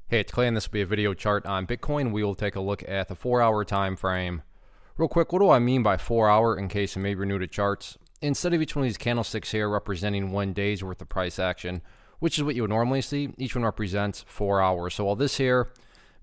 Hey, it's Clay, and this will be a video chart on Bitcoin. We will take a look at the 4-hour time frame. Real quick, what do I mean by 4-hour in case you may be new to charts? Instead of each one of these candlesticks here representing 1 day's worth of price action, which is what you would normally see, each one represents 4 hours. So while this here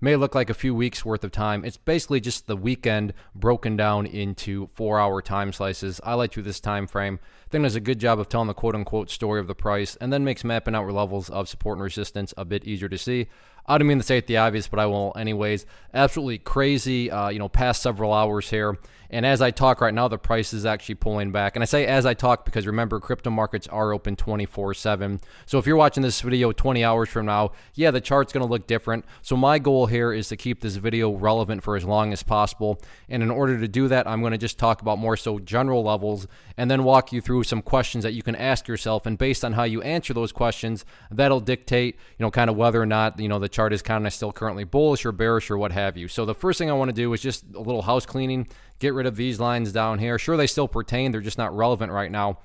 may look like a few weeks worth of time, it's basically just the weekend broken down into 4-hour time slices. I like to this time frame. I think does a good job of telling the quote-unquote story of the price, and then makes mapping out levels of support and resistance a bit easier to see. I don't mean to state the obvious, but I will anyways. Absolutely crazy, past several hours here. And as I talk right now, the price is actually pulling back. And I say as I talk because remember, crypto markets are open 24/7. So if you're watching this video 20 hours from now, yeah, the chart's going to look different. So my goal here is to keep this video relevant for as long as possible. And in order to do that, I'm going to just talk about more so general levels and then walk you through some questions that you can ask yourself. And based on how you answer those questions, that'll dictate, kind of whether or not, the chart is kind of still currently bullish or bearish or what have you. So the first thing I want to do is just a little house cleaning. Get rid of these lines down here. Sure, they still pertain. They're just not relevant right now.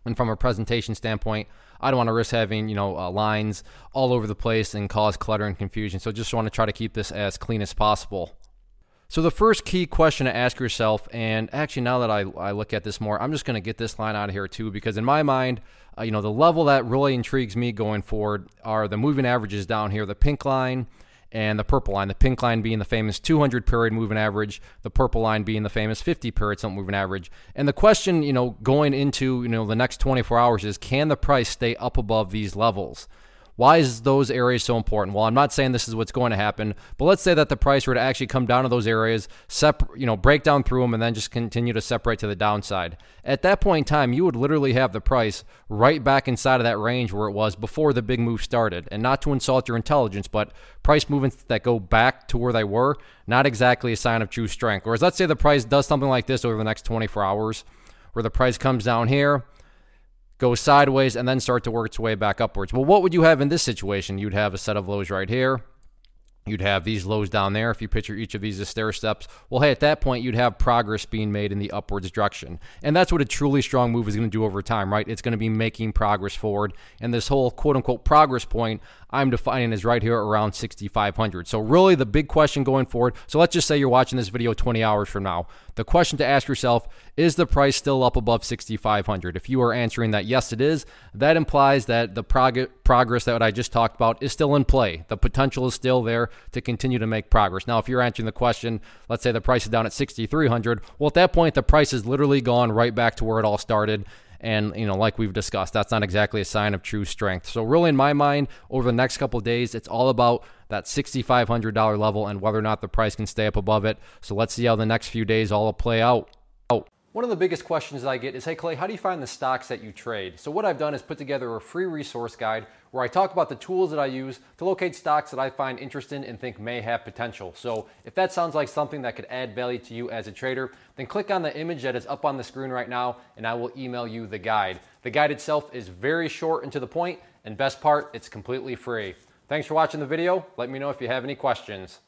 And from a presentation standpoint, I don't want to risk having, lines all over the place and cause clutter and confusion. So just want to try to keep this as clean as possible. So the first key question to ask yourself, and actually now that I look at this more, I'm just going to get this line out of here too, because in my mind, the level that really intrigues me going forward are the moving averages down here, the pink line and the purple line. The pink line being the famous 200 period moving average, the purple line being the famous 50 period something moving average. And the question, going into, the next 24 hours is, can the price stay up above these levels? Why is those areas so important? Well, I'm not saying this is what's going to happen, but let's say that the price were to actually come down to those areas, break down through them, and then just continue to separate to the downside. At that point in time, you would literally have the price right back inside of that range where it was before the big move started. And not to insult your intelligence, but price movements that go back to where they were, not exactly a sign of true strength. Whereas let's say the price does something like this over the next 24 hours, where the price comes down here, goes sideways, and then start to work its way back upwards. Well, what would you have in this situation? You'd have a set of lows right here. You'd have these lows down there. If you picture each of these as stair steps, well, hey, at that point, you'd have progress being made in the upwards direction. And that's what a truly strong move is going to do over time, right? It's going to be making progress forward. And this whole quote-unquote progress point I'm defining as right here around 6,500. So really the big question going forward, so let's just say you're watching this video 20 hours from now. The question to ask yourself, is the price still up above 6,500? If you are answering that yes, it is, that implies that the progress that I just talked about is still in play. The potential is still there to continue to make progress. Now, if you're answering the question, let's say the price is down at 6,300, well, at that point, the price has literally gone right back to where it all started. And, like we've discussed, that's not exactly a sign of true strength. So really, in my mind, over the next couple of days, it's all about that $6,500 level and whether or not the price can stay up above it. So let's see how the next few days all play out. One of the biggest questions that I get is, hey Clay, how do you find the stocks that you trade? So what I've done is put together a free resource guide where I talk about the tools that I use to locate stocks that I find interesting and think may have potential. So if that sounds like something that could add value to you as a trader, then click on the image that is up on the screen right now and I will email you the guide. The guide itself is very short and to the point, and best part, it's completely free. Thanks for watching the video. Let me know if you have any questions.